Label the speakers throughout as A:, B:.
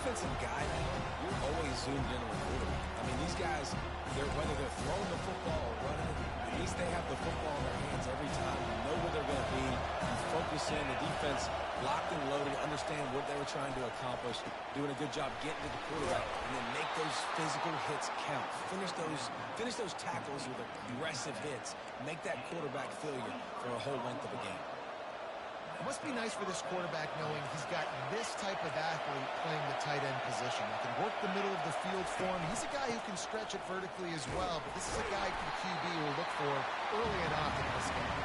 A: defensive guy now, you're always zoomed in on the quarterback. I mean, these guys, whether they're throwing the football or running it, at least they have the football in their hands every time. You know where they're going to be. You focus in. The defense locked and loaded, understand what they were trying to accomplish, doing a good job getting to the quarterback, and then make those physical hits count. Finish those tackles with aggressive hits. Make that quarterback failure for a whole length of a game.
B: It must be nice for this quarterback knowing he's got this type of athlete playing the tight end position. He can work the middle of the field for him. He's a guy who can stretch it vertically as well, but this is a guy the QB will look for early and often in this game.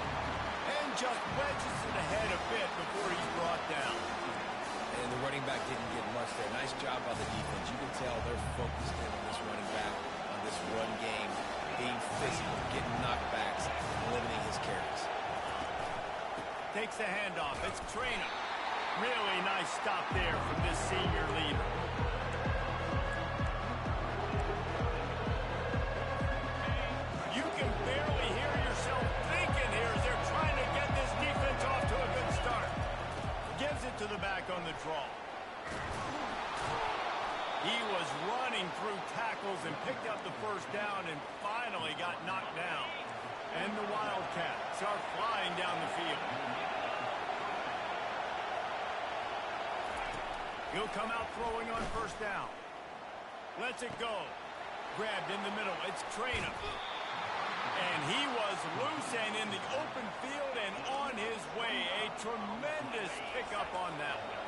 C: And just wedges it ahead a bit before he's brought down.
A: And the running back didn't get much there. Nice job by the defense. You can tell they're focused in on this running back, on this run game, being physical, getting knockbacks, and limiting his carries.
C: Takes the handoff. It's Trainer. Really nice stop there from this senior leader. You can barely hear yourself thinking here as they're trying to get this defense off to a good start. Gives it to the back on the draw. He was running through tackles and picked up the first down and finally got knocked down. And the Wildcats are flying down the field. He'll come out throwing on first down. Lets it go. Grabbed in the middle. It's Trainer. And he was loose and in the open field and on his way. A tremendous pickup on that one.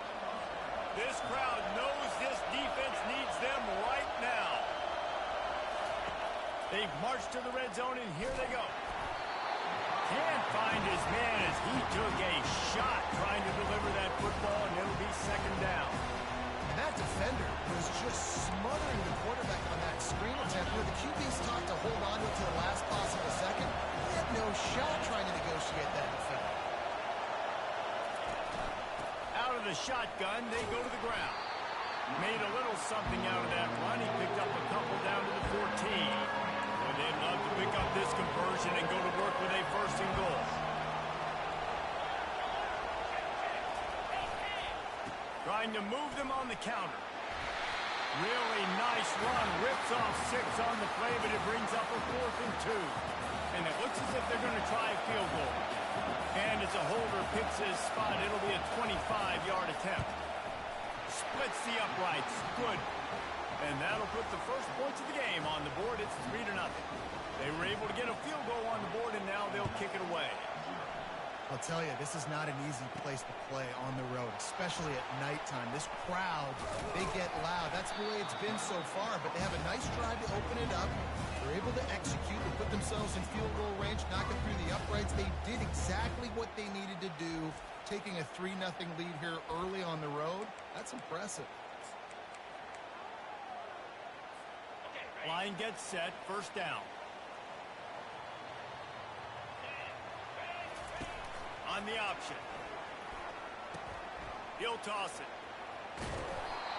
C: This crowd knows this defense needs them right now. They've marched to the red zone, and here they go. Can't find his man as he took a shot trying to deliver that football, and it'll be second down.
B: And that defender was just smothering the quarterback on that screen attempt where the QB's taught to hold on to it to the last possible second. He had no shot trying to negotiate that defender.
C: Out of the shotgun, they go to the ground. Made a little something out of that run. He picked up a couple down to the 14. And they'd love to pick up this conversion and go to work with a first and goal. Trying to move them on the counter. Really nice run. Rips off 6 on the play, but it brings up a 4th and 2. And it looks as if they're going to try a field goal. And as a holder picks his spot, it'll be a 25-yard attempt. Splits the uprights. Good. And that'll put the first points of the game on the board. It's 3-0. They were able to get a field goal on the board, and now they'll kick it away.
B: I'll tell you, this is not an easy place to play on the road, especially at nighttime. This crowd, they get loud. That's the way it's been so far, but they have a nice drive to open it up. They're able to execute. They put themselves in field goal range, knock it through the uprights. They did exactly what they needed to do, taking a 3-0 lead here early on the road. That's impressive.
C: Line gets set, first down. On the option. He'll toss it.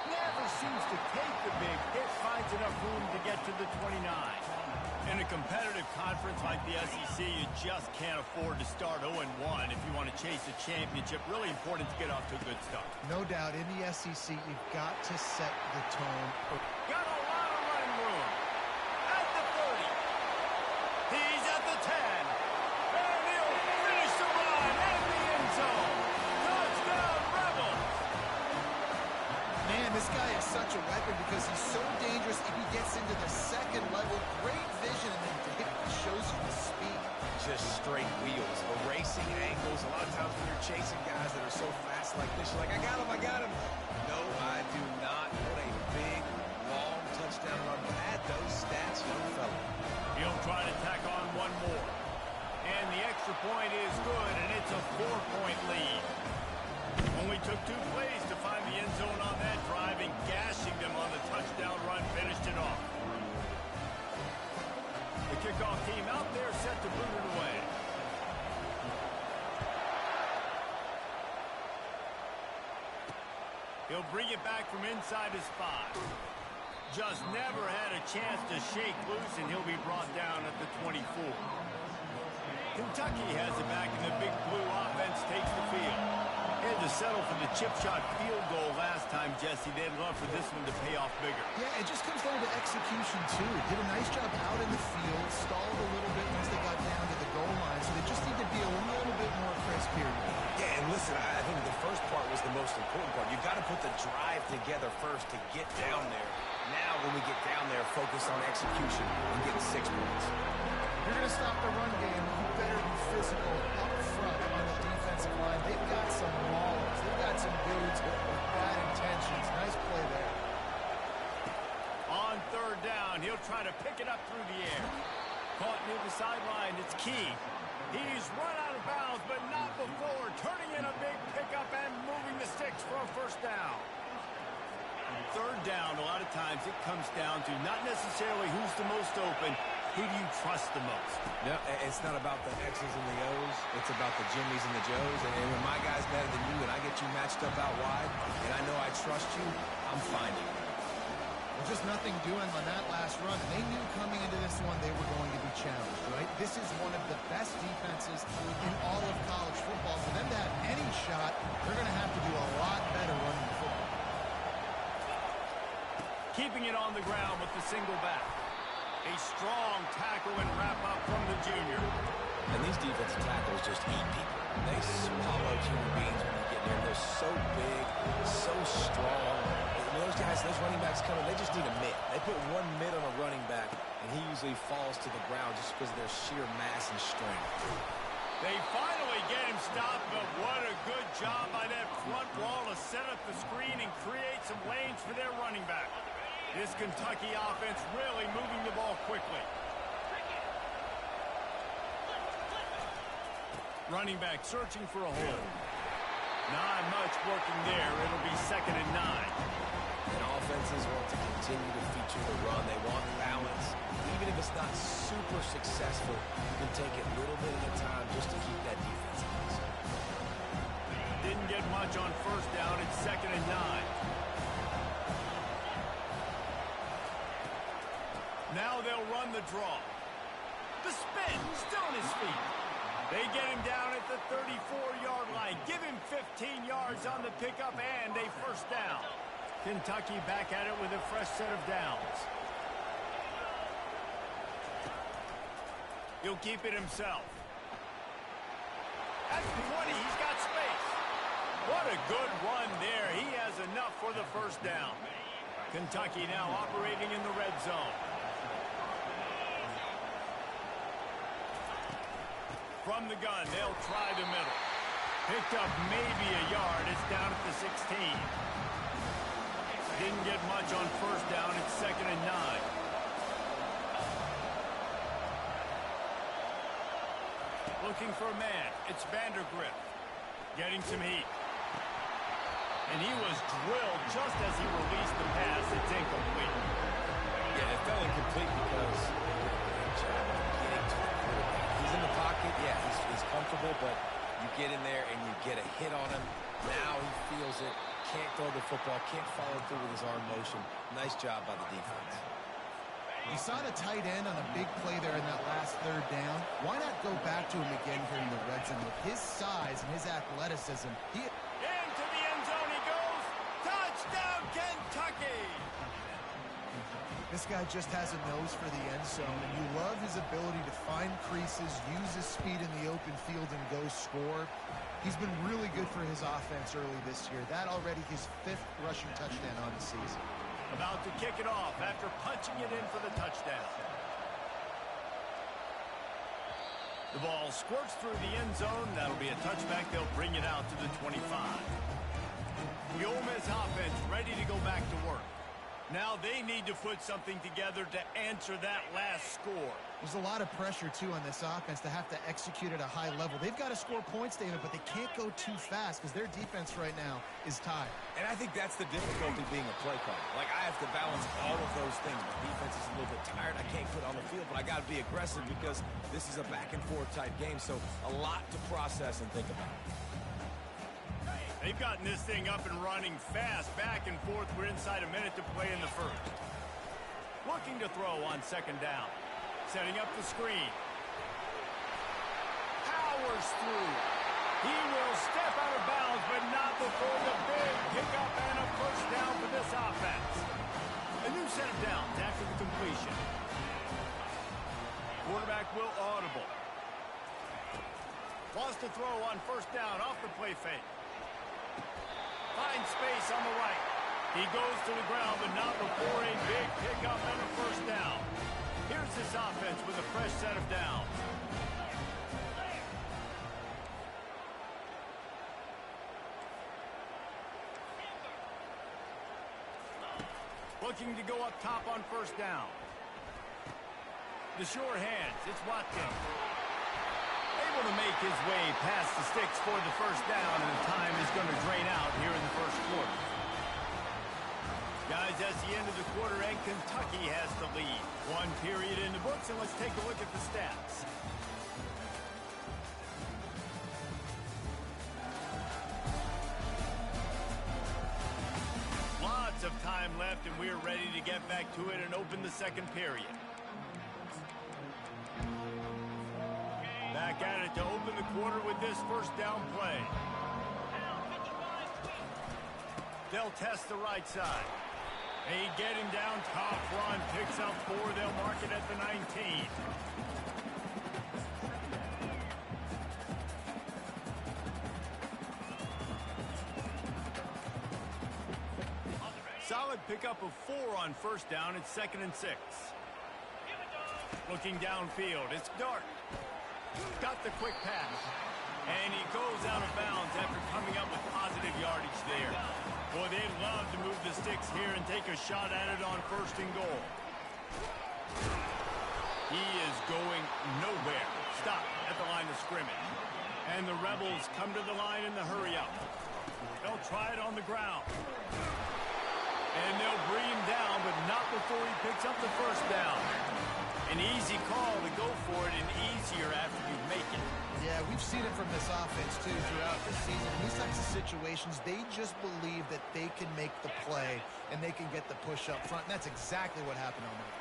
C: Never seems to take the big hit, finds enough room to get to the 29. In a competitive conference like the SEC, you just can't afford to start 0-1 if you want to chase a championship. Really important to get off to a good start.
B: No doubt, in the SEC, you've got to set the tone.
C: Got a lot of running room. At the 30. He's at the 10. And he'll finish the run in the end zone. Touchdown, Rebels.
B: Man, this guy is such a weapon because he's so dangerous if he gets into the second level. Great vision, and then David shows you the speed.
A: Just straight wheels, erasing angles. A lot of times when you're chasing guys that are so fast like this, you're like, I got him. No, I do not. What a big, long touchdown run. Add those stats, young fella.
C: He'll try to tack on one more. And the extra point is good, and it's a 4-point lead. Only took 2 plays to find the end zone on that drive, and gashing them on the touchdown run finished it off. The kickoff team out there set to boot it away. He'll bring it back from inside his 5. Just never had a chance to shake loose, and he'll be brought down at the 24. Kentucky has it back, and the big blue offense takes the field. Head to to settle for the chip shot field goal last time, Jesse. They'd love for this one to pay off bigger.
B: Yeah, it just comes down to execution, too. Did a nice job out in the field, stalled a little bit once they got down to the goal line, so they just need to be a little bit more crisp here.
A: Yeah, and listen, I think the first part was the most important part. You've got to put the drive together first to get down there. Now, when we get down there, focus on execution and getting 6 points.
B: If you're going to stop the run game, you better be physical up front on the defensive line. They've got some maulers. They've got some dudes with bad intentions. Nice play there.
C: On third down, he'll try to pick it up through the air. Caught near the sideline. It's Key. He's run out of bounds, but not before turning in a big pickup and moving the sticks for a first down. Third down, a lot of times it comes down to not necessarily who's the most open, who do you trust the most?
A: No, it's not about the X's and the O's. It's about the Jimmies and the Joes. And when my guy's better than you and I get you matched up out wide, and I know I trust you, I'm finding it.
B: Well, just nothing doing on that last run. They knew coming into this one they were going to be challenged, right? This is one of the best defenses in all of college football. For them to have any shot, they're going to have to do a lot better running the football.
C: Keeping it on the ground with the single back. A strong tackle and wrap-up from the junior.
A: And these defensive tackles just eat people. They swallow human beings when they get there. They're so big, so strong. And those guys, those running backs coming, they just need a mitt. They put one mitt on a running back, and he usually falls to the ground just because of their sheer mass and strength.
C: They finally get him stopped, but what a good job by that front wall to set up the screen and create some lanes for their running back. This Kentucky offense really moving the ball quickly. Running back searching for a hole. Not much working there. It'll be 2nd and 9.
A: And offenses want to continue to feature the run. They want balance. Even if it's not super successful, you can take it little bit at a time just to keep that defense honest.
C: Didn't get much on first down. It's 2nd and 9. Now they'll run the draw. The spin, still on his feet. They get him down at the 34-yard line. Give him 15 yards on the pickup and a first down. Kentucky back at it with a fresh set of downs. He'll keep it himself. At 20, he's got space. What a good run there. He has enough for the first down. Kentucky now operating in the red zone. From the gun, they'll try the middle. Picked up maybe a yard. It's down at the 16. Didn't get much on first down. It's 2nd and 9. Looking for a man. It's Vandergrift. Getting some heat. And he was drilled just as he released the pass. It's incomplete.
A: Yeah, it fell incomplete because getting to the quarterback. He's in the pocket. Yeah, he's comfortable, but you get in there and you get a hit on him. Now he feels it. Can't throw the football. Can't follow through with his arm motion. Nice job by the defense.
B: You saw the tight end on a big play there in that last third down. Why not go back to him again here in the red zone? With his size and his athleticism,
C: Into the end zone he goes. Touchdown, Kentucky!
B: This guy just has a nose for the end zone, and you love his ability to find creases, use his speed in the open field, and go score. He's been really good for his offense early this year. That already his 5th rushing touchdown on the season.
C: About to kick it off after punching it in for the touchdown. The ball squirts through the end zone. That'll be a touchback. They'll bring it out to the 25. The Ole Miss offense ready to go back to work. Now they need to put something together to answer that last score.
B: There's a lot of pressure, too, on this offense to have to execute at a high level. They've got to score points, David, but they can't go too fast because their defense right now is tied.
A: And I think that's the difficulty being a play caller. Like, I have to balance all of those things. My defense is a little bit tired. I can't put on the field, but I got to be aggressive because this is a back-and-forth type game. So a lot to process and think about.
C: They've gotten this thing up and running fast, back and forth. We're inside a minute to play in the first. Looking to throw on 2nd down. Setting up the screen. Powers through. He will step out of bounds, but not play fake. Finds space on the right. He goes to the ground, but not before a big pickup and a first down. Here's this offense with a fresh set of downs. Looking to go up top on first down. The short hands, it's Watkins. Able to make his way past the sticks for the first down, and the time is going to drain out here in the first quarter. Guys, that's the end of the quarter, and Kentucky has the lead. One period in the books, and let's take a look at the stats. Lots of time left, and we're ready to get back to it and open the second period. Back at it to open the quarter with this first down play. They'll test the right side. They get him down, top run, picks up 4. They'll mark it at the 19. Solid pickup of 4 on first down. It's 2nd and 6. Looking downfield, it's Dart. Got the quick pass. And he goes out of bounds after coming up with positive yardage there. Boy, they'd love to move the sticks here and take a shot at it on 1st and goal. He is going nowhere. Stop at the line of scrimmage. And the Rebels come to the line in the hurry-up. They'll try it on the ground. And they'll bring him down, but not before he picks up the first down. An easy call to go for it, and easier after you make it.
B: Yeah, we've seen it from this offense, too, throughout the season. In these types of situations, they just believe that they can make the play and they can get the push up front, and that's exactly what happened on that.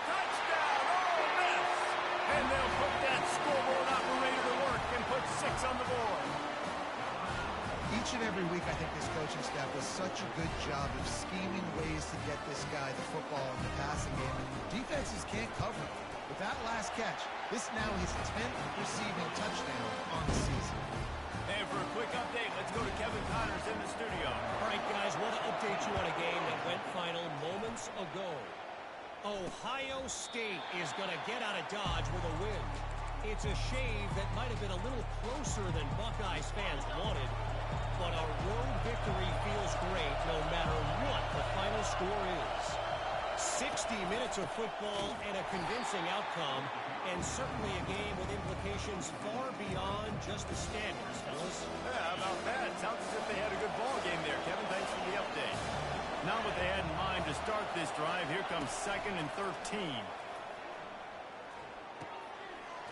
C: Touchdown, Ole Miss! And they'll put that scoreboard operator to work and put 6 on the board.
B: Each and every week, I think this coaching staff does such a good job of scheming ways to get this guy the football in the passing game, and defenses can't cover him. With that last catch, this now his 10th receiving touchdown on the season.
C: And for a quick update, let's go to Kevin Connors in the studio.
D: All right, guys, want to update you on a game that went final moments ago. Ohio State is going to get out of Dodge with a win. It's a shave that might have been a little closer than Buckeyes fans wanted, but a road victory feels great no matter what the final score is. 60 minutes of football and a convincing outcome, and certainly a game with implications far beyond just the standards, fellas.
C: Yeah, how about that? Sounds as if they had a good ball game there, Kevin. Thanks for the update. Not what they had in mind to start this drive. Here comes 2nd and 13.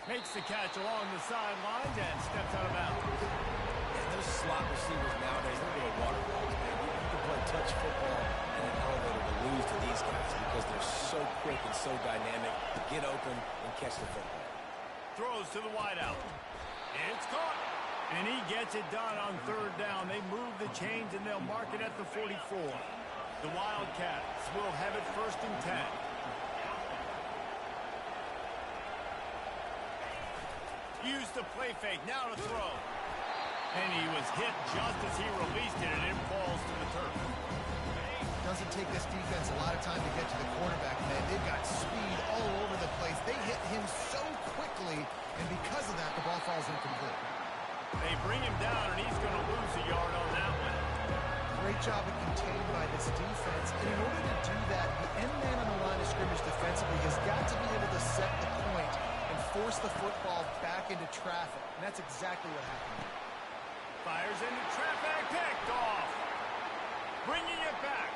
C: Makes the catch along the sidelines and steps out of bounds.
A: Yeah, those slot receivers nowadays, they're little water balls, man. You can play touch football in an elevator to lose to these guys because they're so quick and so dynamic to get open and catch the football.
C: Throws to the wideout. It's caught. And he gets it done on 3rd down. They move the chains and they'll mark it at the 44. The Wildcats will have it 1st and 10. Use the play fake. Now to throw. And he was hit just as he released it, and it falls to the turf.
B: Doesn't take this defense a lot of time to get to the quarterback, man. They've got speed all over the place. They hit him so quickly, and because of that, the ball falls incomplete.
C: They bring him down, and he's going to lose a yard on that one.
B: Great job of contained by this defense. And in order to do that, the end man on the line of scrimmage defensively has got to be able to set the point and force the football back into traffic. And that's exactly what happened.
C: Fires into traffic, picked off. Bringing it back.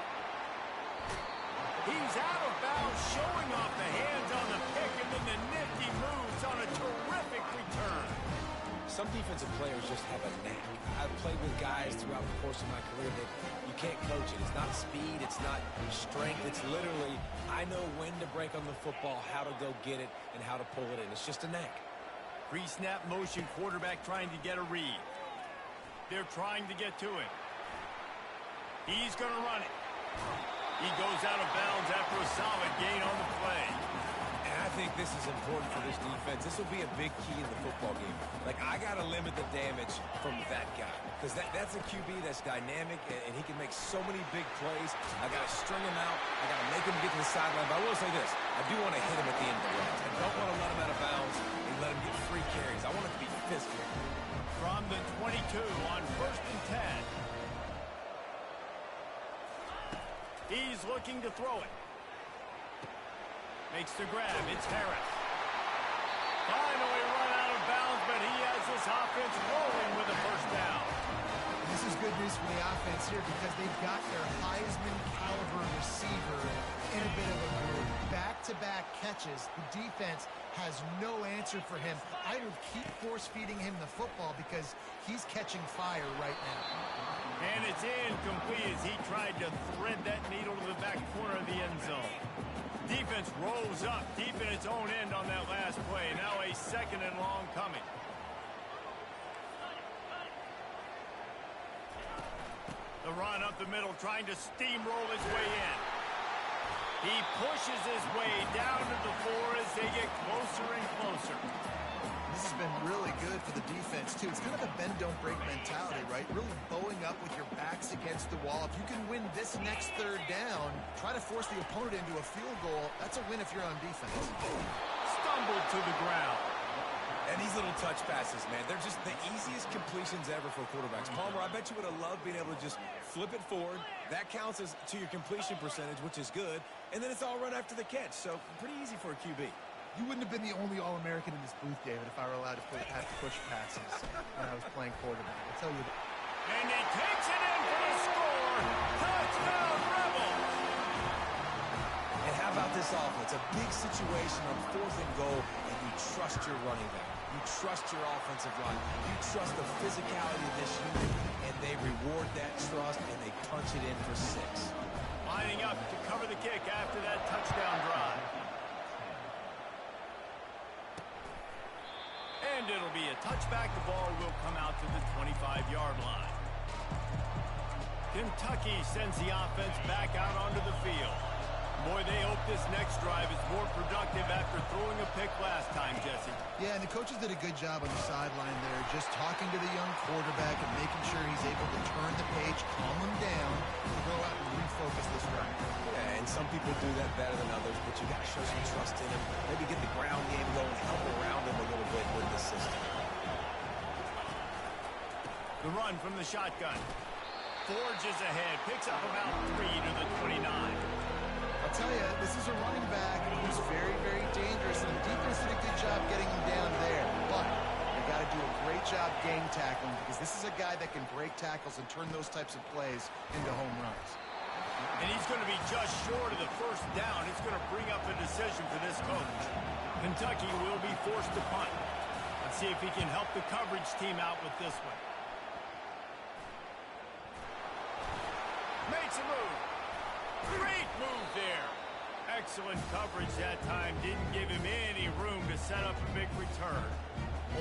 C: He's out of bounds, showing off the hands on the pick, and then the nifty moves on a terrific return.
A: Some defensive players just have a knack. I've played with guys throughout the course of my career that you can't coach it. It's not speed, it's not strength. It's literally, I know when to break on the football, how to go get it, and how to pull it in. It's just a knack.
C: Pre-snap motion, quarterback trying to get a read. They're trying to get to him. He's going to run it. He goes out of bounds after a solid gain on the play.
A: And I think this is important for this defense. This will be a big key in the football game. Like, I got to limit the damage from that guy because that's a QB that's dynamic, and he can make so many big plays. I got to string him out. I got to make him get to the sideline. But I will say this. I do want to hit him at the end of the round. I don't want to let him out of bounds and let him get free carries. I want it to be physical.
C: From the 22 on 1st and 10. He's looking to throw it. Makes the grab. It's Harris. Finally run out of bounds, but he has this offense rolling with a first down.
B: This is good news for the offense here because they've got their Heisman-caliber receiver in a bit of a groove. Back-to-back catches. The defense has no answer for him. I will keep force-feeding him the football because he's catching fire right now.
C: And it's incomplete as he tried to thread that needle to the back corner of the end zone. Defense rolls up deep in its own end on that last play. Now a 2nd and long coming. The run up the middle, trying to steamroll his way in. He pushes his way down to the floor as they get closer and closer.
B: This has been really good for the defense, too. It's kind of a bend-don't-break mentality, right? Really bowing up with your backs against the wall. If you can win this next 3rd down, try to force the opponent into a field goal. That's a win if you're on defense.
C: Stumbled to the ground.
A: And these little touch passes, man, they're just the easiest completions ever for quarterbacks. Palmer, I bet you would have loved being able to just flip it forward. That counts as to your completion percentage, which is good. And then it's all run after the catch. So pretty easy for a QB.
B: You wouldn't have been the only All-American in this booth, David, if I were allowed to have to push passes when I was playing quarterback. I'll tell you that.
C: And he takes it in for the score. Touchdown, Rebels!
A: And how about this offense? A big situation on 4th and goal, and you trust your running back. You trust your offensive line. You trust the physicality of this unit, and they reward that trust, and they punch it in for 6.
C: Lining up to cover the kick after that touchdown drive. And it'll be a touchback. The ball will come out to the 25-yard line. Kentucky sends the offense back out onto the field. Boy, they hope this next drive is more productive after throwing a pick last time, Jesse.
B: Yeah, and the coaches did a good job on the sideline there, just talking to the young quarterback and making sure he's able to turn the page, calm him down, to go out and refocus this drive.
A: Yeah, and some people do that better than others, but you got to show some trust in him. Maybe get the ground game going, help around him a little bit with this system.
C: The run from the shotgun. Forges ahead, picks up about 3 to the 29.
B: I'll tell you, this is a running back who's very, very dangerous, and the defense did a good job getting him down there. But they got to do a great job game tackling because this is a guy that can break tackles and turn those types of plays into home runs.
C: And he's going to be just short of the first down. It's going to bring up a decision for this coach. Kentucky will be forced to punt. Let's see if he can help the coverage team out with this one. Makes a move. Great move there. Excellent coverage that time. Didn't give him any room to set up a big return.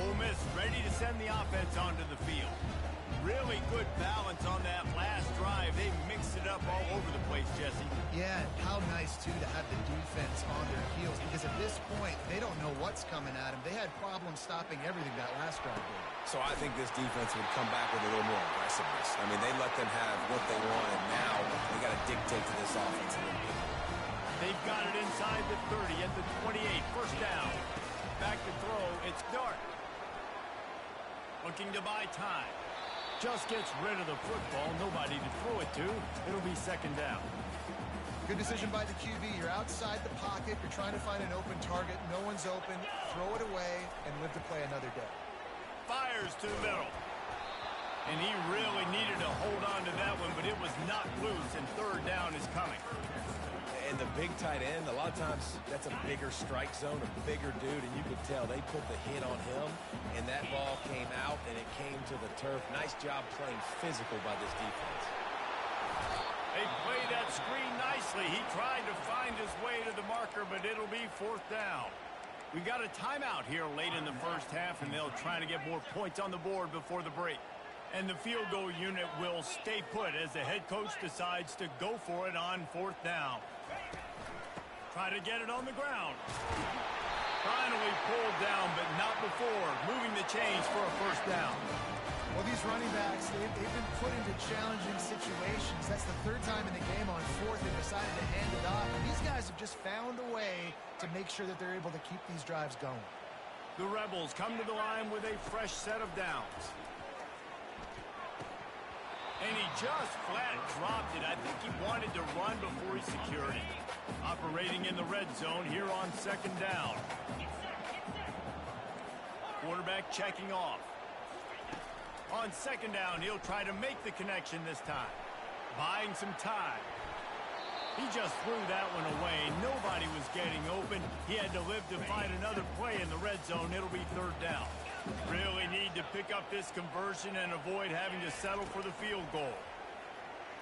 C: Ole Miss ready to send the offense onto the field. Really good balance on that last drive. They mixed it up all over the place, Jesse.
B: Yeah, how nice, too, to have the defense on their heels because at this point, they don't know what's coming at them. They had problems stopping everything that last drive did.
A: So I think this defense would come back with a little more aggressiveness. I mean, they let them have what they want, and now they got to dictate to this offense a little bit.
C: They've got it inside the 30 at the 28. First down. Back to throw. It's Dart. Looking to buy time. Just gets rid of the football. Nobody to throw it to. It'll be 2nd down.
B: Good decision by the QB. You're outside the pocket. You're trying to find an open target. No one's open. Throw it away and live to play another day.
C: Fires to the middle. And he really needed to hold on to that one, but it was not loose, and 3rd down is coming.
A: And the big tight end, a lot of times that's a bigger strike zone, a bigger dude, and you could tell they put the hit on him, and that ball came out, and it came to the turf. Nice job playing physical by this defense.
C: They played that screen nicely. He tried to find his way to the marker, but it'll be 4th down. We've got a timeout here late in the first half, and they'll try to get more points on the board before the break. And the field goal unit will stay put as the head coach decides to go for it on 4th down. Try to get it on the ground. Finally pulled down, but not before moving the chains for a first down.
B: Well, these running backs, they've been put into challenging situations. That's the third time in the game on fourth they decided to hand it off. And these guys have just found a way to make sure that they're able to keep these drives going.
C: The Rebels come to the line with a fresh set of downs. And he just flat dropped it. I think he wanted to run before he secured it. Operating in the red zone here on second down. Quarterback checking off. On second down, he'll try to make the connection this time. Buying some time. He just threw that one away. Nobody was getting open. He had to live to find another play in the red zone. It'll be third down. Really need to pick up this conversion and avoid having to settle for the field goal.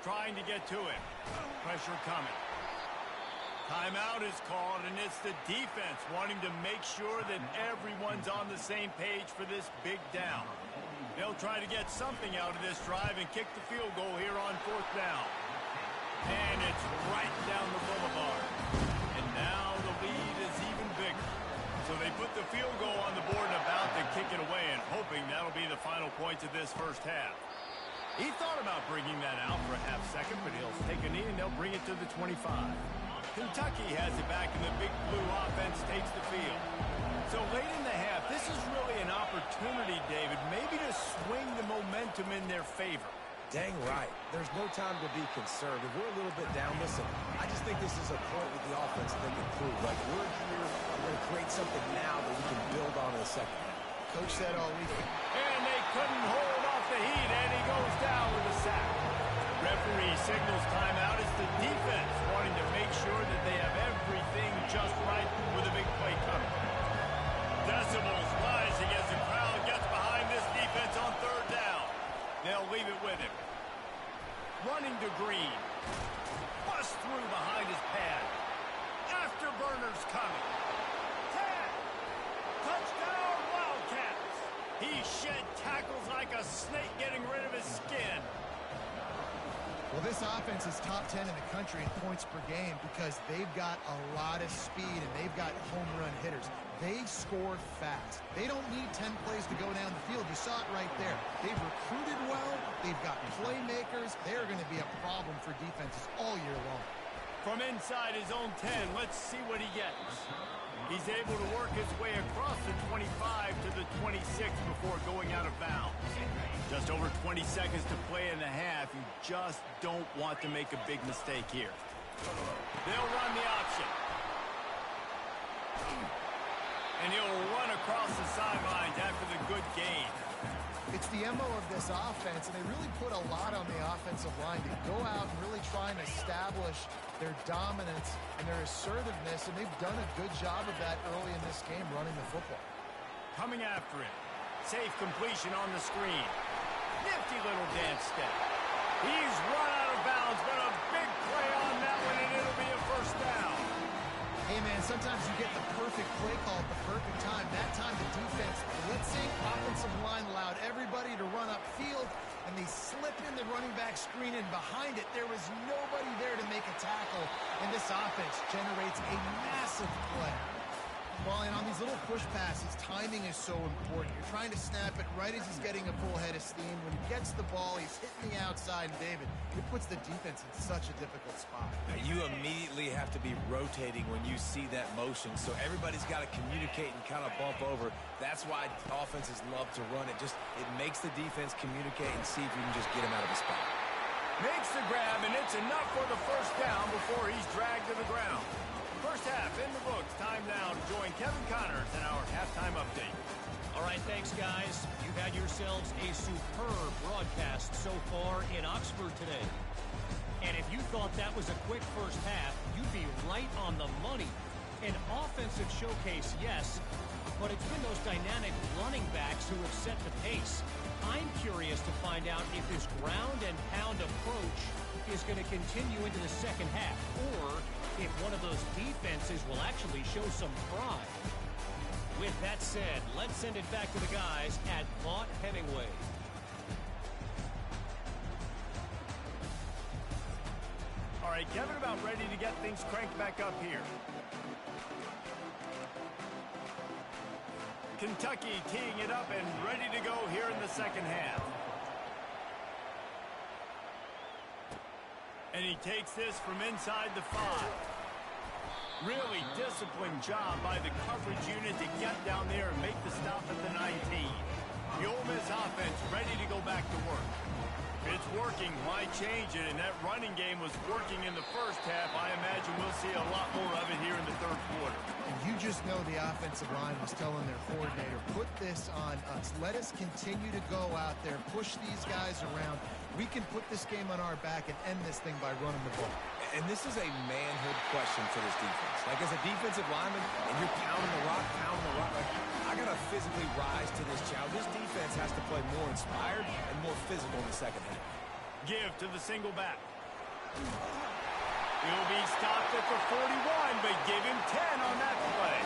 C: Trying to get to it. Pressure coming. Timeout is called, and it's the defense wanting to make sure that everyone's on the same page for this big down. They'll try to get something out of this drive and kick the field goal here on fourth down. And it's right down the boulevard. And now the lead is even bigger. So they put the field goal on the board and about to kick it away and hoping that'll be the final points of this first half. He thought about bringing that out for a half second, but he'll take a knee and they'll bring it to the 25. Kentucky has it back and the big blue offense takes the field. So late in the half, this is really an opportunity, David, maybe to swing the momentum in their favor.
A: Dang right. There's no time to be concerned. If we're a little bit down, listen, I just think this is a point with the offense that they can prove. Like, we're here, we're going to create something now that we can build on in the second half.
B: Coach said all week.
C: And they couldn't hold off the heat, and he goes down with a sack. Referee signals timeout as the defense wanting to make sure that they have everything just right with a big play coming. Decibels rising as the crowd gets behind this defense on third down. They'll leave it with him. Running to Green. Bust through behind his pad. Afterburners coming. Tag. Touchdown Wildcats. He shed tackles like a snake getting rid of his skin.
B: Well, this offense is top 10 in the country in points per game because they've got a lot of speed and they've got home run hitters. They score fast. They don't need 10 plays to go down the field. You saw it right there. They've recruited well. They've got playmakers. They're going to be a problem for defenses all year long.
C: From inside his own 10, let's see what he gets. He's able to work his way across the 25 to the 26 before going out of bounds. Just over 20 seconds to play in the half. You just don't want to make a big mistake here. They'll run the option. And he'll run across the sidelines after the good gain.
B: It's the MO of this offense, and they really put a lot on the offensive line to go out and really try and establish their dominance and their assertiveness, and they've done a good job of that early in this game running the football.
C: Coming after it. Safe completion on the screen. Nifty little dance step. He's run out of bounds, but a big play on that one, and it'll be a first down.
B: Hey, man, sometimes you get the perfect play call at the perfect time. That time the defense blitzing, offensive line allowed everybody to run upfield, and they slip in the running back screen, and behind it, there was nobody there to make a tackle, and this offense generates a massive play. Well, and on these little push passes, timing is so important. You're trying to snap it right as he's getting a full head of steam. When he gets the ball, he's hitting the outside, and David, it puts the defense in such a difficult spot.
A: You immediately have to be rotating when you see that motion, so everybody's got to communicate and kind of bump over. That's why offenses love to run it. It makes the defense communicate and see if you can just get him out of the spot.
C: Makes the grab, and it's enough for the first down before he's dragged to the ground. First half in the books. Time now to join Kevin Connors in our halftime update.
D: All right, thanks, guys. You've had yourselves a superb broadcast so far in Oxford today. And if you thought that was a quick first half, you'd be right on the money. An offensive showcase, yes, but it's been those dynamic running backs who have set the pace. I'm curious to find out if this ground and pound approach is going to continue into the second half, or if one of those defenses will actually show some pride. With that said, let's send it back to the guys at Vaught Hemingway.
C: All right, Kevin, about ready to get things cranked back up here. Kentucky teeing it up and ready to go here in the second half. And he takes this from inside the 5. Really disciplined job by the coverage unit to get down there and make the stop at the 19. The Ole Miss offense ready to go back to work. It's working. Why change it? And that running game was working in the first half. I imagine we'll see a lot more of it here in the third quarter.
B: And you just know the offensive line was telling their coordinator, put this on us. Let us continue to go out there, push these guys around. We can put this game on our back and end this thing by running the ball.
A: And this is a manhood question for this defense. Like, as a defensive lineman, and you're pounding the rock, like, I got to physically rise to this challenge. This defense has to play more inspired and more physical in the second half.
C: Give to the single back. He'll be stopped at the 41, but give him 10 on that play.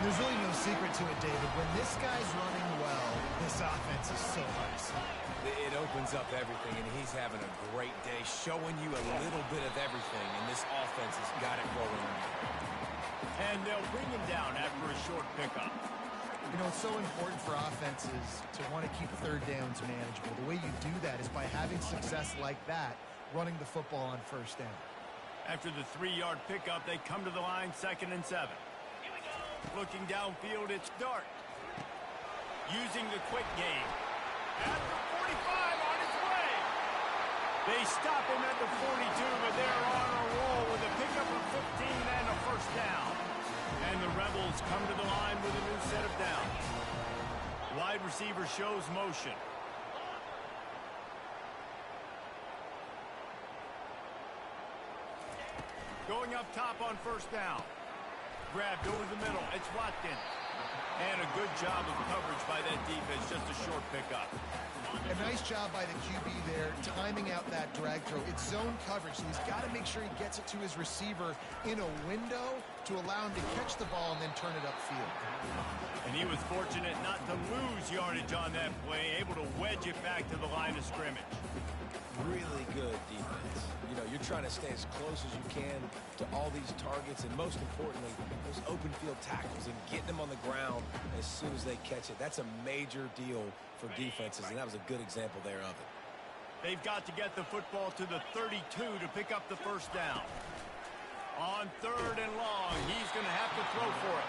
B: There's really no secret to it, David. When this guy's running well, this offense is so hard to see.
A: It opens up everything, and he's having a great day, showing you a little bit of everything, and this offense has got it rolling.
C: And they'll bring him down after a short pickup.
B: You know, it's so important for offenses to want to keep third downs manageable. The way you do that is by having success like that, running the football on first down.
C: After the 3-yard pickup, they come to the line, 2nd and 7. Looking downfield, it's Dart. Using the quick game. At the 45 on its way. They stop him at the 42, but they're on a roll with a pickup of 15 and a first down. And the Rebels come to the line with a new set of downs. Wide receiver shows motion. Going up top on first down. Grabbed over the middle. It's Watkins. And a good job of coverage by that defense. Just a short pickup.
B: A nice job by the QB there, timing out that drag throw. It's zone coverage, so he's got to make sure he gets it to his receiver in a window to allow him to catch the ball and then turn it upfield.
C: And he was fortunate not to lose yardage on that play, able to wedge it back to the line of scrimmage.
A: Really good defense. You know, you're trying to stay as close as you can to all these targets, and most importantly, those open field tackles and getting them on the ground as soon as they catch it. That's a major deal for defenses, and that was a good example there of it.
C: They've got to get the football to the 32 to pick up the first down. On 3rd and long, he's going to have to throw for it.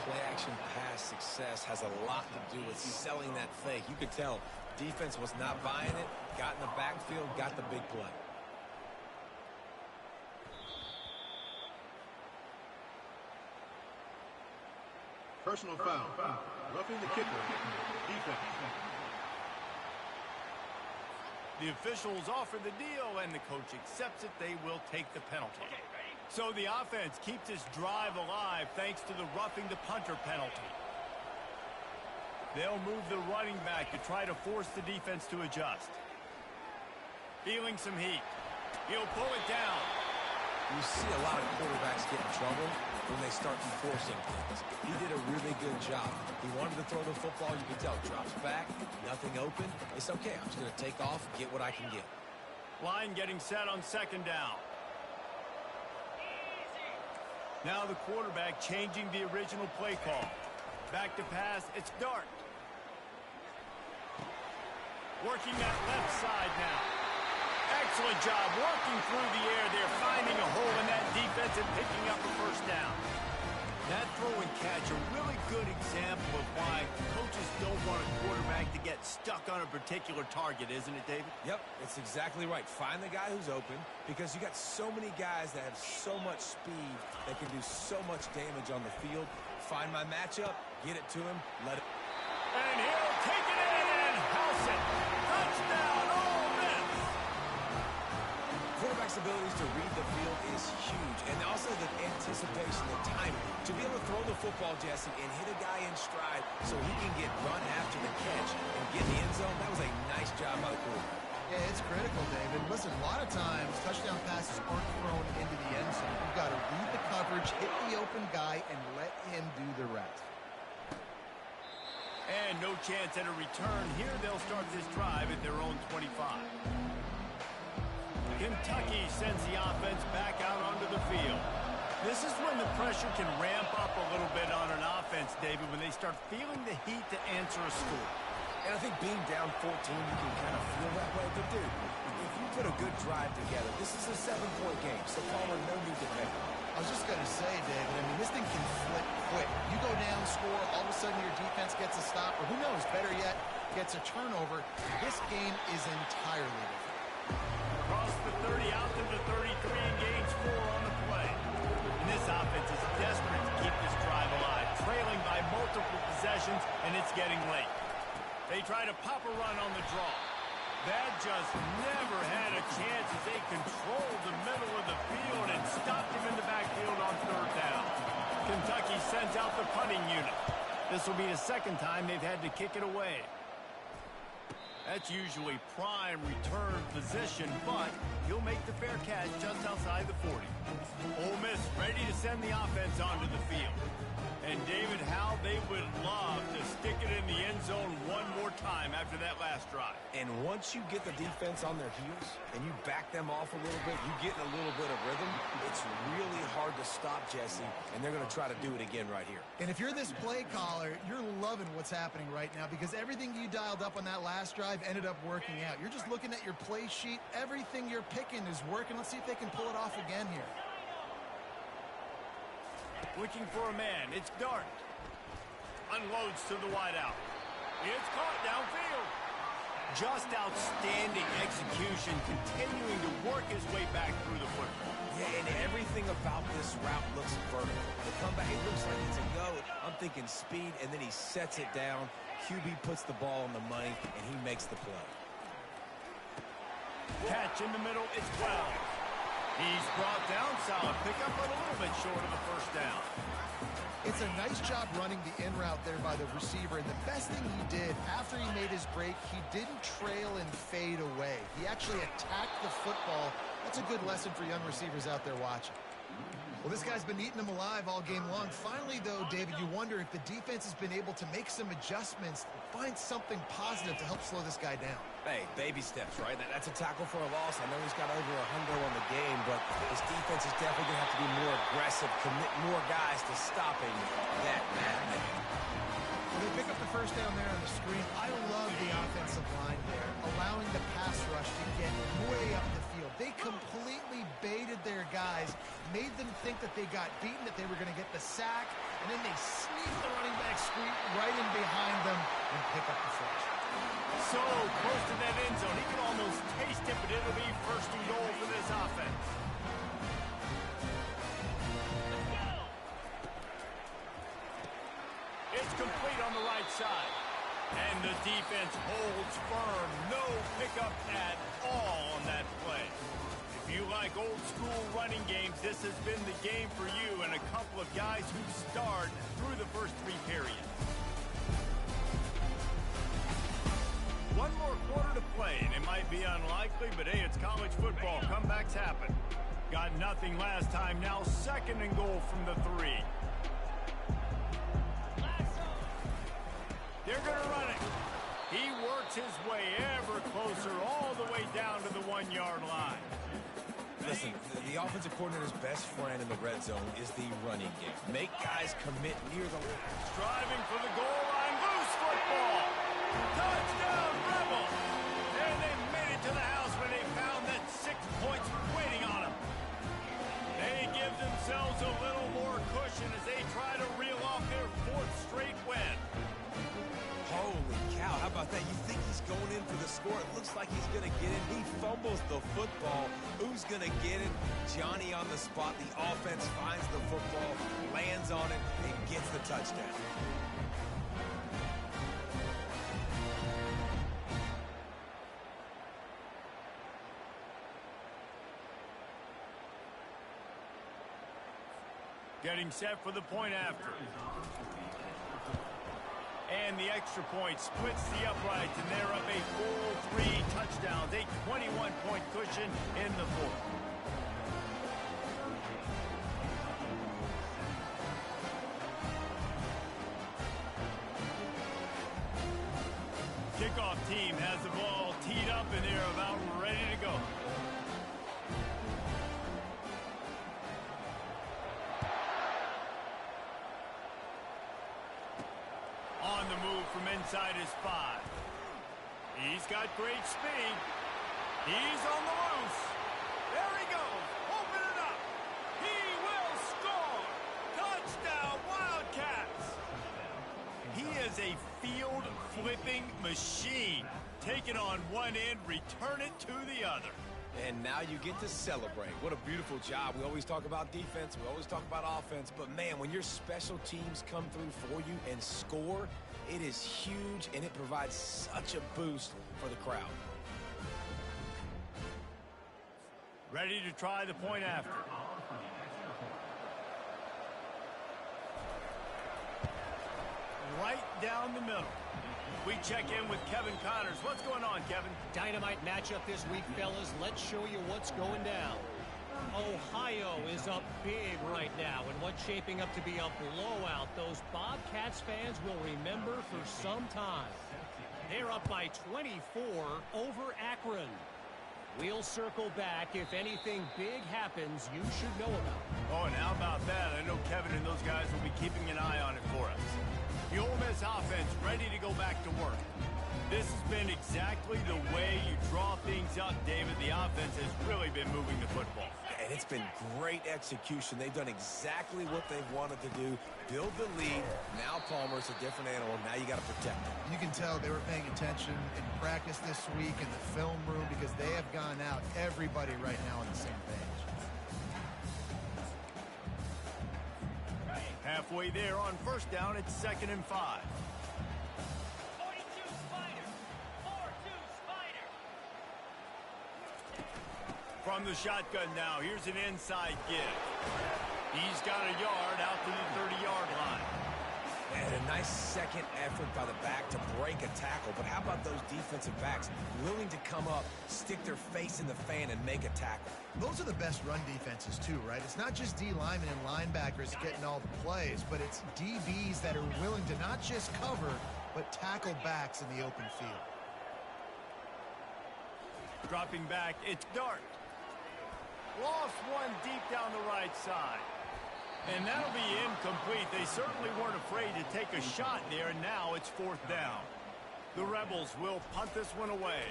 A: Play-action pass success has a lot to do with selling that fake. You could tell defense was not buying it, got in the backfield, got the big play.
E: Personal foul. Roughing the kicker. Defense.
C: The officials offer the deal, and the coach accepts it. They will take the penalty. So the offense keeps this drive alive thanks to the roughing the punter penalty. They'll move the running back to try to force the defense to adjust. Feeling some heat. He'll pull it down.
A: You see a lot of quarterbacks get in trouble when they start forcing things. He did a really good job. He wanted to throw the football. You can tell. Drops back, nothing open. It's okay. I'm just going to take off, get what I can get.
C: Line getting set on 2nd down. Now the quarterback changing the original play call. Back to pass. It's Dart. Working that left side now. Excellent job working through the air there, finding a hole in that defense and picking up a first down. That throw and catch, a really good example of why coaches don't want a quarterback to get stuck on a particular target, isn't it, David?
A: Yep, it's exactly right. Find the guy who's open, because you got so many guys that have so much speed that can do so much damage on the field. Find my matchup, get it to him, let it.
C: And he'll take it in and house it. Touchdown, Ole Miss!
A: Quarterback's abilities to read the field is huge, and also the anticipation, the timing. To be able to throw the football, Jesse, and hit a guy in stride so he can get run after the catch and get in the end zone, that was a nice job by the quarterback.
B: Yeah, it's critical, David. Listen, a lot of times touchdown passes aren't thrown into the end zone. You've got to read the coverage, hit the open guy, and let him do the rest.
C: And no chance at a return. Here they'll start this drive at their own 25. Kentucky sends the offense back out onto the field. This is when the pressure can ramp up a little bit on an offense, David, when they start feeling the heat to answer a score.
A: And I think being down 14, you can kind of feel that way. But, dude, if you put a good drive together, this is a 7-point game, so Palmer, no need to panic.
B: I was just going to say, David, I mean, this thing can flip quick. You go down, score, all of a sudden your defense gets a stop, or who knows, better yet, gets a turnover. This game is entirely different.
C: Across the 30, out to the 33, and gains 4 on the play. And this offense is desperate to keep this drive alive, trailing by multiple possessions, and it's getting late. They try to pop a run on the draw. That just never had a chance as they controlled the middle of the field and stopped him in the backfield on 3rd down. Kentucky sends out the punting unit. This will be the second time they've had to kick it away. That's usually prime return position, but he'll make the fair catch just outside the 40. Ole Miss ready to send the offense onto the field. And, David, how they would love to stick it in the end zone one more time after that last drive.
A: And once you get the defense on their heels and you back them off a little bit, you get in a little bit of rhythm, it's really hard to stop, Jesse, and they're going to try to do it again right here.
B: And if you're this play caller, you're loving what's happening right now because everything you dialed up on that last drive ended up working out. You're just looking at your play sheet. Everything you're picking is working. Let's see if they can pull it off again here.
C: Looking for a man. It's Dart. Unloads to the wideout. It's caught downfield. Just outstanding execution, continuing to work his way back through the football.
A: Yeah, and everything about this route looks vertical. The comeback, it looks like it's a go. I'm thinking speed, and then he sets it down. QB puts the ball on the money, and he makes the play.
C: Catch in the middle. It's 12. He's brought down, solid pickup, but a little bit short of the 1st down.
B: It's a nice job running the in route there by the receiver, and the best thing he did after he made his break, he didn't trail and fade away. He actually attacked the football. That's a good lesson for young receivers out there watching. Well, this guy's been eating them alive all game long. Finally, though, David, you wonder if the defense has been able to make some adjustments, find something positive to help slow this guy down.
A: Hey, baby steps, right? That's a tackle for a loss. I know he's got over 100 on the game, but his defense is definitely going to have to be more aggressive, commit more guys to stopping that madman.
B: Well, they pick up the 1st down there on the screen. I love the offensive line there, allowing the pass rush to get way up the field. They completely baited their guys, made them think that they got beaten, that they were going to get the sack, and then they sneaked the running back screen right in behind them and pick up the first.
C: So close to that end zone, he can almost taste it, but it'll be 1st and goal for this offense. It's complete on the right side. And the defense holds firm. No pickup at all on that play. If you like old school running games, this has been the game for you and a couple of guys who starred through the first 3 periods. One more quarter to play, and it might be unlikely, but hey, it's college football. Comebacks happen. Got nothing last time. Now 2nd and goal from the 3. They're going to run it. He works his way ever closer all the way down to the 1-yard line.
A: Listen, the offensive coordinator's best friend in the red zone is the running game. Make guys commit near the line.
C: Striving for the goal line. Loose football. Touchdown, Rebel. And they made it to the house when they found that 6 points waiting on them. They give themselves a little more cushion as they try to reel off their 4th straight win.
A: Holy cow, how about that? You think he's going in for the score. It looks like he's going to get it. He fumbles the football. Who's going to get it? Johnny on the spot. The offense finds the football, lands on it, and gets the touchdown.
C: Getting set for the point after. And the extra point splits the uprights, and they're up a full 3 touchdowns, a 21-point cushion in the 4th. Kickoff team has the ball teed up, and they're about ready to go. the move from inside his 5. He's got great speed. He's on the loose. There he goes. Open it up. He will score. Touchdown, Wildcats. He is a field-flipping machine. Take it on one end, return it to the other.
A: And now you get to celebrate. What a beautiful job. We always talk about defense. We always talk about offense. But, man, when your special teams come through for you and score, it is huge, and it provides such a boost for the crowd.
C: Ready to try the point after. Right down the middle. We check in with Kevin Connors. What's going on, Kevin?
D: Dynamite matchup this week, fellas. Let's show you what's going down. Ohio is up big right now in what's shaping up to be a blowout those Bobcats fans will remember for some time. They're up by 24 over Akron. We'll circle back. If anything big happens, you should know about it.
C: Oh, and how about that? I know Kevin and those guys will be keeping an eye on it for us. The Ole Miss offense ready to go back to work. This has been exactly the way you draw things up, David. The offense has really been moving the football.
A: And it's been great execution. They've done exactly what they wanted to do. Build the lead. Now Palmer's a different animal. Now you got to protect him.
B: You can tell they were paying attention in practice this week in the film room because they have gone out, everybody right now on the same page.
C: Halfway there on first down, it's 2nd and 5.
F: 42 Spider. 4-2 Spider.
C: From the shotgun now, here's an inside give. He's got a yard out to the 30-yard line.
A: And a nice second effort by the back to break a tackle. But how about those defensive backs willing to come up, stick their face in the fan, and make a tackle?
B: Those are the best run defenses too, right? It's not just D linemen and linebackers getting all the plays, but it's DBs that are willing to not just cover, but tackle backs in the open field.
C: Dropping back, it's Dart. Lost one deep down the right side. And that'll be incomplete. They certainly weren't afraid to take a shot there, and now it's 4th down. The Rebels will punt this one away.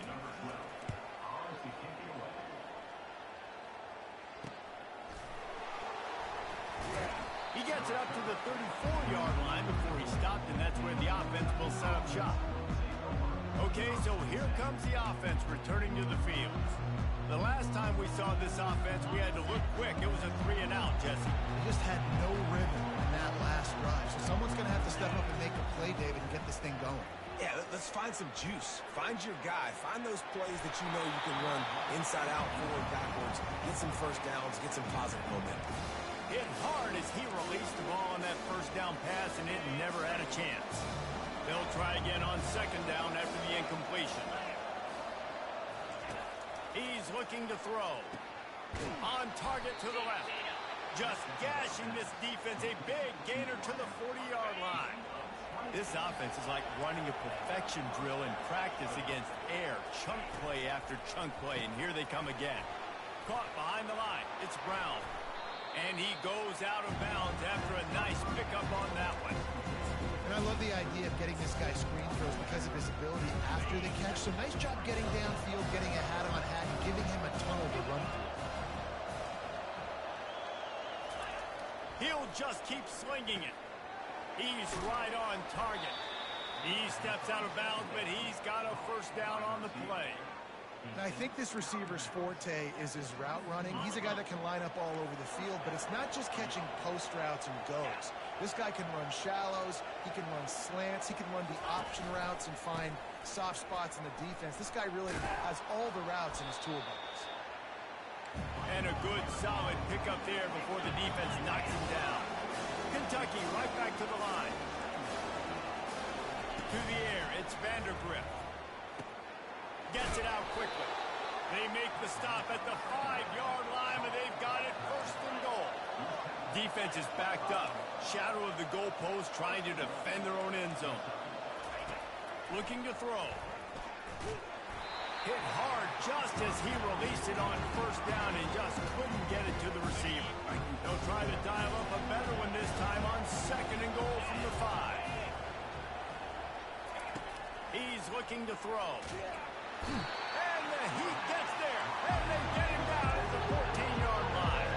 C: He gets it up to the 34-yard line before he stopped, and that's where the offense will set up shop. Okay, so here comes the offense returning to the field. The last time we saw this offense, we had to look quick. It was a 3-and-out, Jesse.
B: They just had no rhythm in that last drive. So someone's going to have to step up and make a play, David, and get this thing going.
A: Yeah, let's find some juice. Find your guy. Find those plays that you know you can run inside out, forward, backwards. Get some first downs. Get some positive momentum.
C: Hit hard as he released the ball on that first down pass, and it never had a chance. They'll try again on 2nd down after the incompletion. He's looking to throw. On target to the left. Just gashing this defense. A big gainer to the 40-yard line. This offense is like running a perfection drill in practice against air. Chunk play after chunk play, and here they come again. Caught behind the line. It's Brown. And he goes out of bounds after a nice pickup on that one.
B: And I love the idea of getting this guy screen throws because of his ability after the catch. So nice job getting downfield, getting a hat on hat, and giving him a tunnel to run through.
C: He'll just keep slinging it. He's right on target. He steps out of bounds, but he's got a first down on the play.
B: And I think this receiver's forte is his route running. He's a guy that can line up all over the field, but it's not just catching post routes and goes. This guy can run shallows, he can run slants, he can run the option routes and find soft spots in the defense. This guy really has all the routes in his toolbox.
C: And a good solid pickup there before the defense knocks him down. Kentucky right back to the line. To the air, it's Vandergrift. Gets it out quickly. They make the stop at the 5-yard line, but they've got it 1st and goal. Defense is backed up. Shadow of the goalpost trying to defend their own end zone. Looking to throw. Hit hard just as he released it on 1st down and just couldn't get it to the receiver. They'll try to dial up a better one this time on 2nd and goal from the 5. He's looking to throw. And he gets there. And they get him down at the 14-yard line.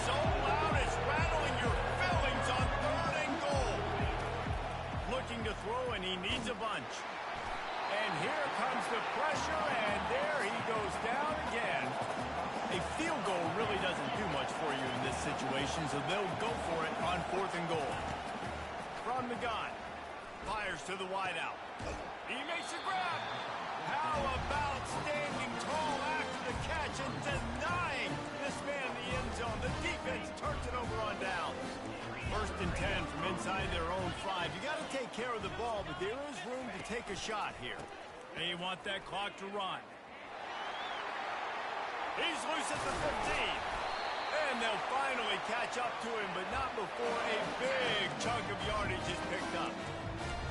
C: So loud it's rattling your fillings on 3rd and goal. Looking to throw, and he needs a bunch. And here comes the pressure, and there he goes down again. A field goal really doesn't do much for you in this situation, so they'll go for it on 4th and goal. From the gun, fires to the wideout. He makes a grab. How about standing tall after the catch and denying this man the end zone? The defense turns it over on down. 1st and 10 from inside their own 5. You got to take care of the ball, but there is room to take a shot here. They want that clock to run. He's loose at the 15. And they'll finally catch up to him, but not before a big chunk of yardage is picked up.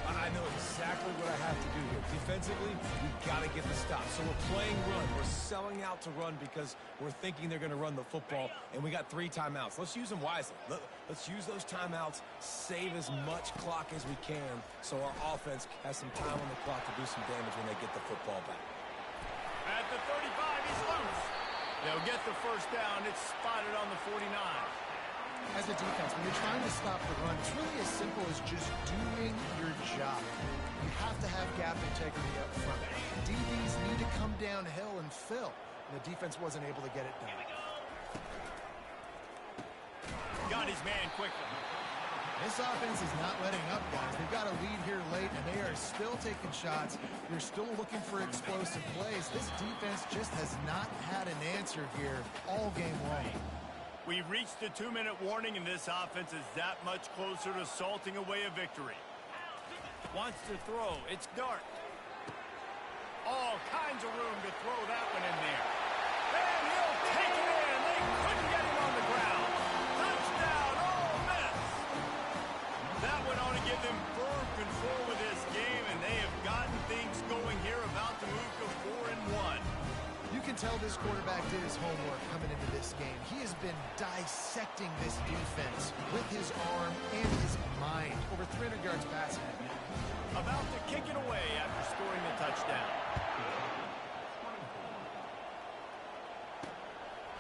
A: I know exactly what I have to do here. Defensively, we've got to get the stop. So we're playing run. We're selling out to run because we're thinking they're going to run the football, and we got 3 timeouts. Let's use them wisely. Let's use those timeouts, save as much clock as we can so our offense has some time on the clock to do some damage when they get the football back.
C: At the 35, he's loose. They'll get the 1st down. It's spotted on the 49.
B: As a defense, when you're trying to stop the run, it's really as simple as just doing your job. You have to have gap integrity up front. DBs need to come downhill and fill. And the defense wasn't able to get it done.
C: Got his man quickly.
B: This offense is not letting up, guys. They've got a lead here late, and they are still taking shots. They're still looking for explosive plays. This defense just has not had an answer here all game long.
C: We've reached the 2-minute warning, and this offense is that much closer to salting away a victory. Wants to throw. It's dark. All kinds of room to throw that one in there. And he'll take it in. They couldn't get him on the ground. Touchdown, Ole Miss. That one ought to give them firm control of this game, and they have gotten things going here, about to move to 4-1.
B: You can tell this quarterback did his homework coming into this game. He has been dissecting this defense with his arm and his mind. Over 300 yards passing.
C: About to kick it away after scoring the touchdown.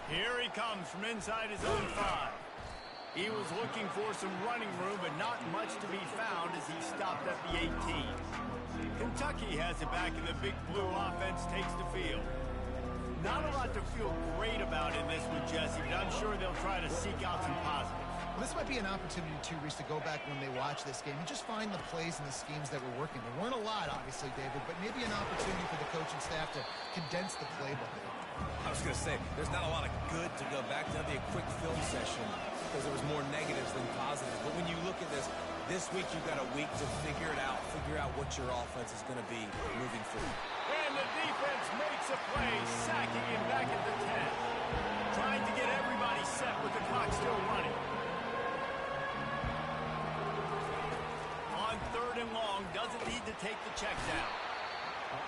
C: Here he comes from inside his own 5. He was looking for some running room, but not much to be found as he stopped at the 18. Kentucky has it back, and the Big Blue offense takes the field. Not a lot to feel great about in this one, Jesse, but I'm sure they'll try to seek out some positives.
B: Well, this might be an opportunity, too, Reese, to go back when they watch this game and just find the plays and the schemes that were working. There weren't a lot, obviously, David, but maybe an opportunity for the coaching staff to condense the playbook.
A: I was going to say, there's not a lot of good to go back to. That'd be a quick film session because there was more negatives than positives. But when you look at this week you've got a week to figure it out, figure out what your offense is going to be moving forward.
C: And the defense makes a play, sacking him back at the 10. Trying to get everybody set with the clock still running. On 3rd and long, doesn't need to take the check down.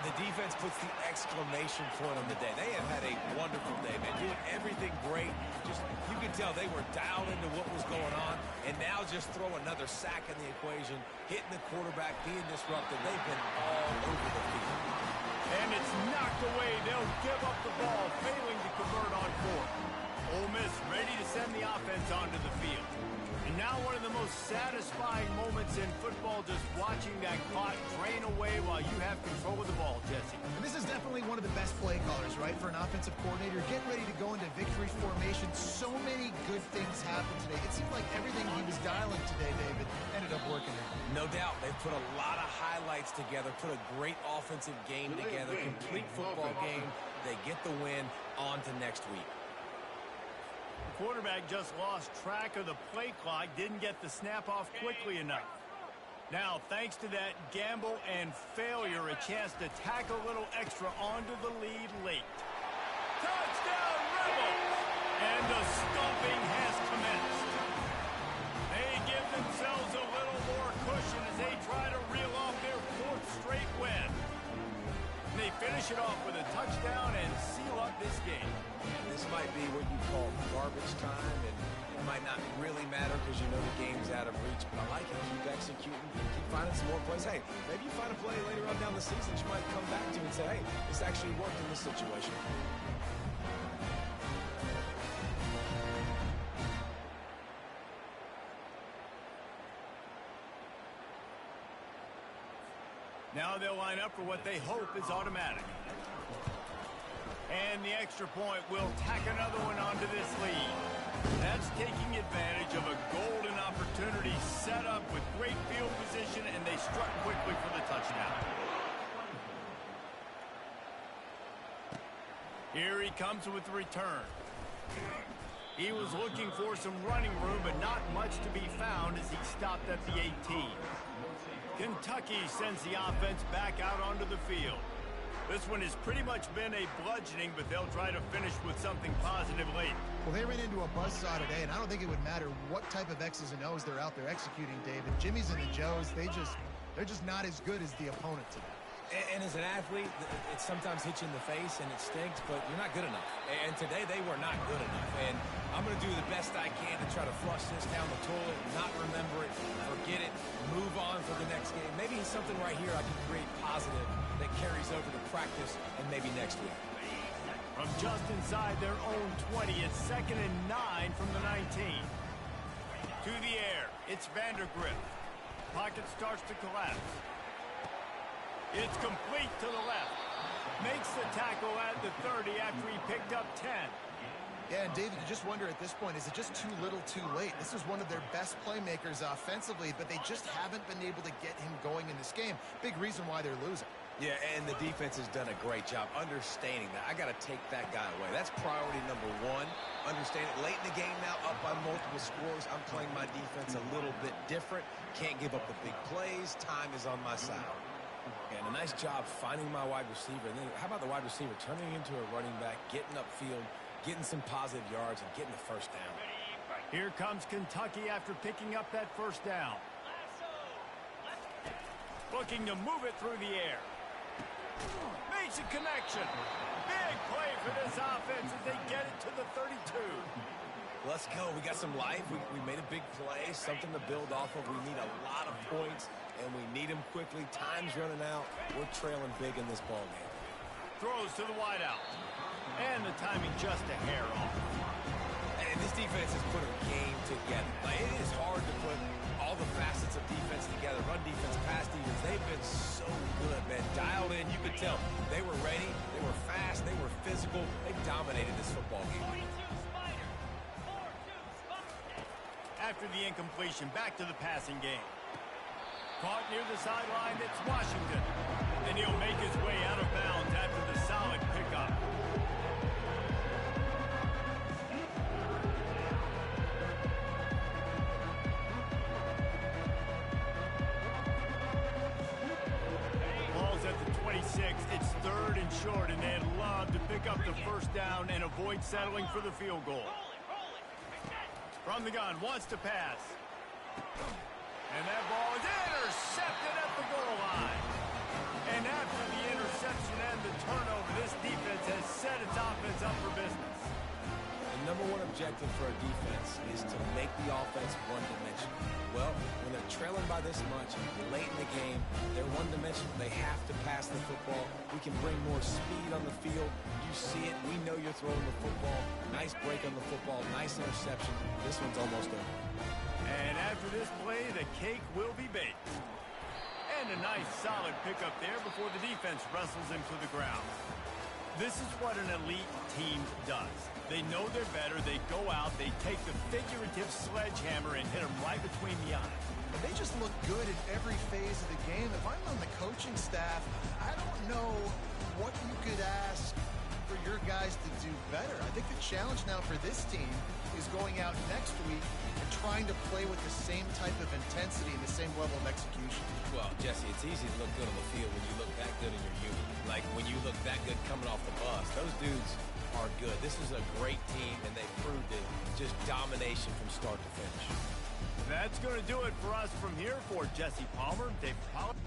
A: The defense puts the exclamation point on the day. They have had a wonderful day, man. Doing everything great. Just, you can tell they were dialed into what was going on, and now just throw another sack in the equation, hitting the quarterback, being disruptive. They've been all over the field.
C: And it's knocked away. They'll give up the ball, failing to convert on 4th. Ole Miss ready to send the offense onto the field. And now one of the most satisfying moments in football, just watching that clock drain away while you have control of the ball, Jesse.
B: And this is definitely one of the best play callers, right, for an offensive coordinator. Getting ready to go into victory formation. So many good things happened today. It seemed like everything he was dialing today, David, ended up working out.
A: No doubt. They've put a lot of highlights together, put a great offensive game together, complete football game. They get the win. On to next week.
C: The quarterback just lost track of the play clock, didn't get the snap off quickly enough. Now, thanks to that gamble and failure, a chance to tack a little extra onto the lead late. Touchdown, Rebels! And the stomping has commenced. They give themselves a little more cushion as they try to reel off their 4th straight win. They finish finish it off with a touchdown and seal up this game.
A: This might be what you call garbage time, and it might not really matter because you know the game's out of reach, but I like it. Keep executing, keep finding some more plays. Hey, maybe you find a play later on down the season that you might come back to and say, hey, this actually worked in this situation.
C: Now they'll line up for what they hope is automatic. And the extra point will tack another one onto this lead. That's taking advantage of a golden opportunity set up with great field position, and they struck quickly for the touchdown. Here he comes with the return. He was looking for some running room, but not much to be found as he stopped at the 18. Kentucky sends the offense back out onto the field. This one has pretty much been a bludgeoning, but they'll try to finish with something positive late.
B: Well, they ran into a buzzsaw today, and I don't think it would matter what type of X's and O's they're out there executing, David. Jimmy's and the Joes, they're just not as good as the opponent today.
A: And as an athlete, it sometimes hits you in the face and it stinks, but you're not good enough. And today they were not good enough. And I'm going to do the best I can to try to flush this down the toilet, not remember it, forget it, move on for the next game. Maybe something right here I can create positive that carries over to practice and maybe next week.
C: From just inside their own 20, it's 2nd and 9 from the 19. To the air, it's Vandergrift. Pocket starts to collapse. It's complete to the left. Makes the tackle at the 30 after he picked up 10.
B: Yeah, and David, you just wonder at this point, is it just too little too late? This is one of their best playmakers offensively, but they just haven't been able to get him going in this game. Big reason why they're losing.
A: Yeah, and the defense has done a great job understanding that. I got to take that guy away. That's priority number one. Understand it. Late in the game now, up by multiple scores. I'm playing my defense a little bit different. Can't give up the big plays. Time is on my side. And a nice job finding my wide receiver. And then how about the wide receiver turning into a running back, getting upfield, getting some positive yards, and getting the first down.
C: Here comes Kentucky after picking up that first down. Looking to move it through the air. Makes a connection. Big play for this offense as they get it to the 32.
A: Let's go. We got some life. We made a big play, something to build off of. We need a lot of points, and we need them quickly. Time's running out. We're trailing big in this ball game.
C: Throws to the wideout. And the timing just a hair off.
A: And this defense has put a game together. Like, it is hard to put all the facets of defense together. Run defense, pass defense. They've been so good, man. Dialed in. You could tell they were ready. They were fast. They were physical. They dominated this football game.
F: 42 Spider. 4-2 Spider.
C: After the incompletion, back to the passing game. Caught near the sideline, it's Washington. And he'll make his way out of bounds after the solid pickup. Ball's at the 26. It's 3rd and short, and they'd love to pick up the first down and avoid settling for the field goal. From the gun, wants to pass. And that ball is intercepted at the goal line. And after the interception and the turnover, this defense has set its offense up for business.
A: The number one objective for a defense is to make the offense one-dimensional. Well, when they're trailing by this much, late in the game, they're one-dimensional. They have to pass the football. We can bring more speed on the field. You see it. We know you're throwing the football. Nice break on the football. Nice interception. This one's almost over.
C: And after this play, the cake will be baked. And a nice solid pickup there before the defense wrestles him to the ground. This is what an elite team does. They know they're better. They go out. They take the figurative sledgehammer and hit them right between the eyes.
B: And they just look good in every phase of the game. If I'm on the coaching staff, I don't know what you could ask for your guys to do better. I think the challenge now for this team is going out next week and trying to play with the same type of intensity and the same level of execution.
A: Well, Jesse, it's easy to look good on the field when you look that good in your unit. Like when you look that good coming off the bus. Those dudes are good. This is a great team, and they proved it. Just domination from start to finish.
C: That's going to do it for us from here. For Jesse Palmer, Dave Pollard.